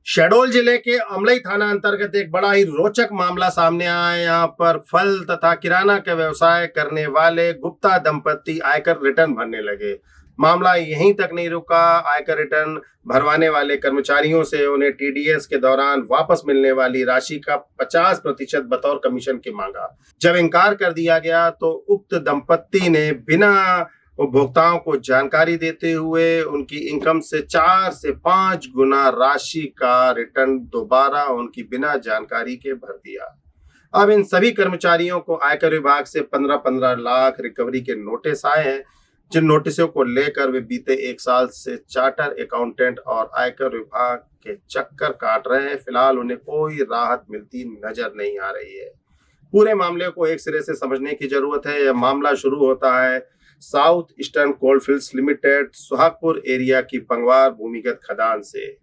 शहडोल जिले के अमलई थाना अंतर्गत एक बड़ा ही रोचक मामला सामने आया है। यहाँ पर फल तथा किराना का व्यवसाय करने वाले गुप्ता दंपत्ति आयकर रिटर्न भरने लगे। मामला यहीं तक नहीं रुका। आयकर रिटर्न भरवाने वाले कर्मचारियों से उन्हें टीडीएस के दौरान वापस मिलने वाली राशि का 50% बतौर कमीशन की मांगा। जब इनकार कर दिया गया तो उक्त दंपत्ति ने बिना उपभोक्ताओं को जानकारी देते हुए उनकी इनकम से 4 से 5 गुना राशि का रिटर्न दोबारा उनकी बिना जानकारी के भर दिया। अब इन सभी कर्मचारियों को आयकर विभाग से 15-15 लाख रिकवरी के नोटिस आए हैं, जिन नोटिसों को लेकर वे बीते 1 साल से चार्टर अकाउंटेंट और आयकर विभाग के चक्कर काट रहे हैं। फिलहाल उन्हें कोई राहत मिलती नजर नहीं आ रही है। पूरे मामले को एक सिरे से समझने की जरूरत है। यह मामला शुरू होता है south eastern coalfields limited Suhagpur area की पंगवार भूमिगत खदान से,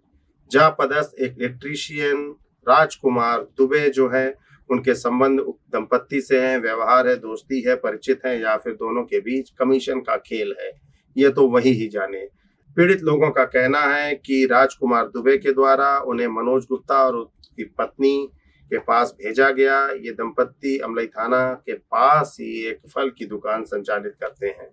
जहां पदस्थ एक इलेक्ट्रीशियन राजकुमार दुबे जो है उनके संबंध दंपत्ति से हैं। व्यवहार है, दोस्ती है, परिचित हैं या फिर दोनों के बीच कमीशन का खेल है, यह तो वही ही जाने। पीड़ित लोगों का कहना है कि राजकुमार दुबे के द्वारा उन्हें मनोज गुप्ता और उसकी पत्नी के पास भेजा गया। ये दंपत्ति अमलई थाना के पास ही एक फल की दुकान संचालित करते हैं।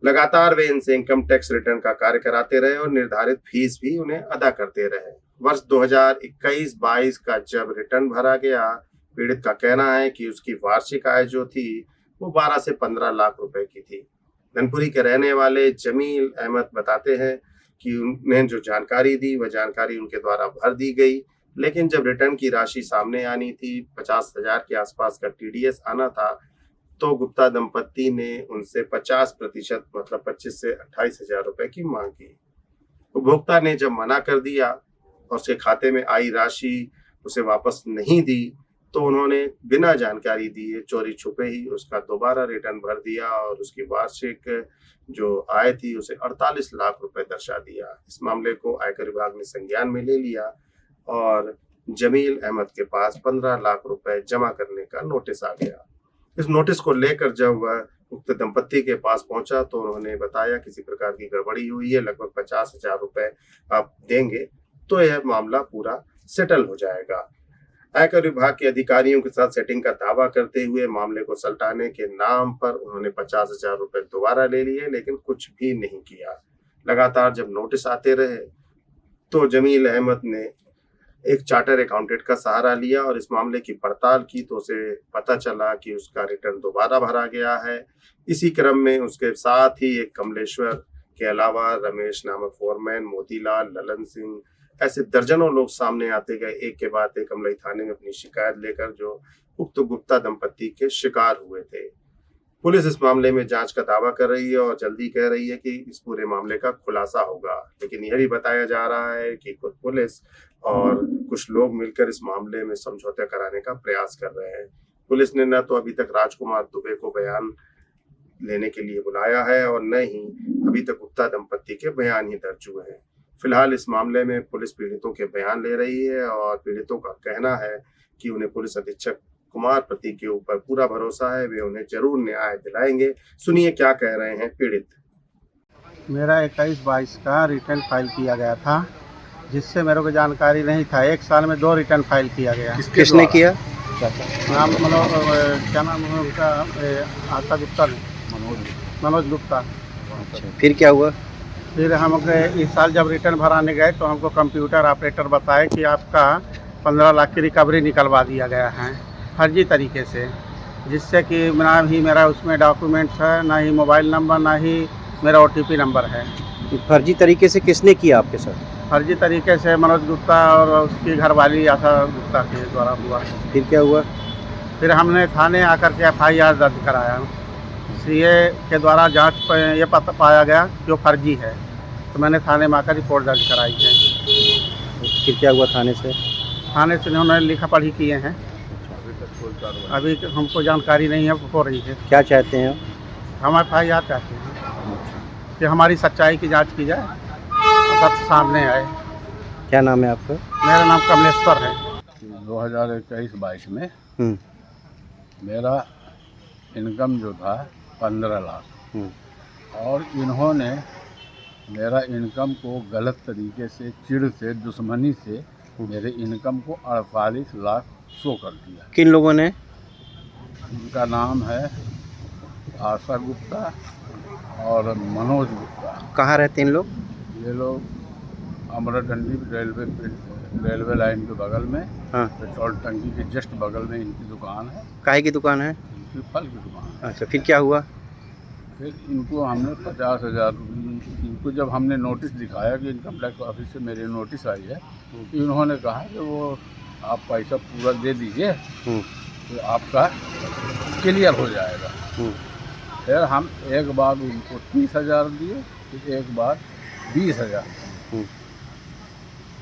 लगातार वे इनसे इनकम टैक्स रिटर्न का कार्य कराते रहे और निर्धारित फीस भी उन्हें अदा करते रहे। वर्ष 2021-22 का जब रिटर्न भरा गया, पीड़ित का कहना है कि उसकी वार्षिक आय जो थी वो 12 से 15 लाख रुपए की थी। धनपुरी के रहने वाले जमील अहमद बताते हैं कि उन्हें जो जानकारी दी वह जानकारी उनके द्वारा भर दी गई, लेकिन जब रिटर्न की राशि सामने आनी थी, 50,000 के आसपास का टीडीएस आना था, तो गुप्ता दंपत्ति ने उनसे 50% मतलब 25 से 28,000 रुपए की मांग की। उपभोक्ता ने जब मना कर दिया और उसके खाते में आई राशि उसे वापस नहीं दी, तो उन्होंने बिना जानकारी दिए चोरी छुपे ही उसका दोबारा रिटर्न भर दिया और उसकी वार्षिक जो आय थी उसे 48 लाख रुपए दर्शा दिया। इस मामले को आयकर विभाग ने संज्ञान में ले लिया और जमील अहमद के पास 15 लाख रुपए जमा करने का नोटिस आ गया। इस नोटिस को लेकर जब वह उक्त दंपत्ति के पास पहुंचा तो उन्होंने बताया किसी प्रकार की गड़बड़ी हुई है, लगभग 50,000 रुपए आप देंगे तो यह मामला पूरा सेटल हो जाएगा। आयकर विभाग के अधिकारियों के साथ सेटिंग का दावा करते हुए मामले को सलटाने के नाम पर उन्होंने 50,000 रुपए दोबारा ले लिए, लेकिन कुछ भी नहीं किया। लगातार जब नोटिस आते रहे तो जमील अहमद ने एक चार्टर अकाउंटेंट का सहारा लिया और इस मामले की पड़ताल की तो उसे पता चला कि उसका रिटर्न दोबारा भरा गया है। इसी क्रम में उसके साथ ही एक कमलेश्वर के अलावा रमेश नामक फोरमैन, मोतीलाल, ललन सिंह, ऐसे दर्जनों लोग सामने आते गए एक के बाद एक अमलई थाने में अपनी शिकायत लेकर, जो उक्त गुप्ता दंपत्ति के शिकार हुए थे। पुलिस इस मामले में जांच का दावा कर रही है और जल्दी कह रही है कि इस पूरे मामले का खुलासा होगा, लेकिन यह भी बताया जा रहा है कि खुद पुलिस और कुछ लोग मिलकर इस मामले में समझौता कराने का प्रयास कर रहे हैं। पुलिस ने न तो अभी तक राजकुमार दुबे को बयान लेने के लिए बुलाया है और न ही अभी तक गुप्ता दंपत्ति के बयान ही दर्ज हुए हैं। फिलहाल इस मामले में पुलिस पीड़ितों के बयान ले रही है और पीड़ितों का कहना है कि उन्हें पुलिस अधीक्षक कुमार प्रतीक के ऊपर पूरा भरोसा है, वे उन्हें जरूर न्याय दिलाएंगे। सुनिए क्या कह रहे हैं पीड़ित। मेरा 21-22 का रिटर्न फाइल किया गया था, जिससे मेरे को जानकारी नहीं था। 1 साल में 2 रिटर्न फाइल किया गया। किसने किया? नाम क्या नाम है उनका? आशा गुप्ता ने, मनोज गुप्ता। अच्छा, फिर क्या हुआ? फिर हम इस साल जब रिटर्न भराने गए तो हमको कंप्यूटर ऑपरेटर बताए कि आपका 15 लाख की रिकवरी निकलवा दिया गया है फर्जी तरीके से, जिससे कि ना ही मेरा उसमें डॉक्यूमेंट्स है, ना ही मोबाइल नंबर, ना ही मेरा OTP नंबर है। फर्जी तरीके से किसने किया आपके साथ? फर्जी तरीके से मनोज गुप्ता और उसकी घरवाली आशा गुप्ता के द्वारा हुआ। फिर क्या हुआ? फिर हमने थाने आकर के FIR दर्ज कराया। CA के द्वारा जांच पर ये पता पाया गया कि वो फर्जी है, तो मैंने थाने में आकर रिपोर्ट दर्ज कराई है। फिर क्या हुआ थाने से? थाने से उन्होंने लिखा पढ़ी किए हैं। अभी हमको जानकारी नहीं है हो रही है। क्या चाहते हैं हम FIR चाहते हैं कि हमारी सच्चाई की जांच की जाए, सत्य सामने आए। क्या नाम है आपका? मेरा नाम कमलेश्वर है। 2021-22 में मेरा इनकम जो था 15 लाख और इन्होंने मेरा इनकम को गलत तरीके से, चिढ़ से, दुश्मनी से मेरे इनकम को 48 लाख शो कर दिया। किन लोगों ने? उनका नाम है आशा गुप्ता और मनोज गुप्ता। कहाँ रहते हैं इन लोग? ये लोग अमराडंडी रेलवे लाइन के बगल में, हाँ। पेट्रोल टंकी के जस्ट बगल में इनकी दुकान है। काहे की दुकान है? इनकी फल की दुकान है। अच्छा, फिर क्या हुआ? फिर इनको हमने 50,000, इनको जब हमने नोटिस दिखाया कि इनकम टैक्स ऑफिस से मेरी नोटिस आई है, तो इन्होंने कहा कि वो आप पैसा पूरा दे दीजिए तो आपका क्लियर हो जाएगा। फिर हम एक बार उनको 30,000 दिए, फिर एक बार 20,000।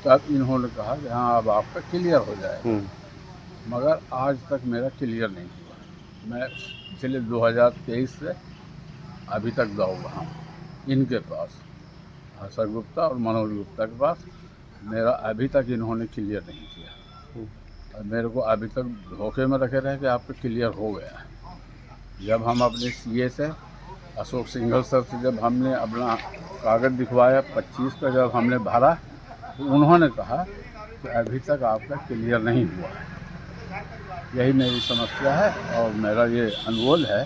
तब इन्होंने कहा कि हाँ अब आपका क्लियर हो जाएगा, मगर आज तक मेरा क्लियर नहीं हुआ। मैं पिछले 2023 से अभी तक दौड़ रहा हूँ इनके पास, आशा गुप्ता और मनोज गुप्ता के पास। मेरा अभी तक इन्होंने क्लियर नहीं किया और मेरे को अभी तक धोखे में रखे रहे कि आपका क्लियर हो गया है। जब हम अपने सीए से, अशोक सिंघल सर से जब हमने अपना कागज़ दिखवाया 25 का जब हमने भरा, तो उन्होंने कहा कि अभी तक आपका क्लियर नहीं हुआ है। यही मेरी समस्या है और मेरा ये अनुरोध है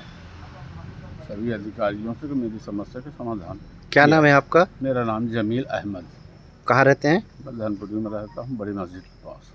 सभी अधिकारियों से कि मेरी समस्या के समाधान। क्या नाम है आपका? मेरा नाम जमील अहमद। कहाँ रहते हैं? मैं धनपुरी में रहता हूँ, बड़ी मस्जिद के पास।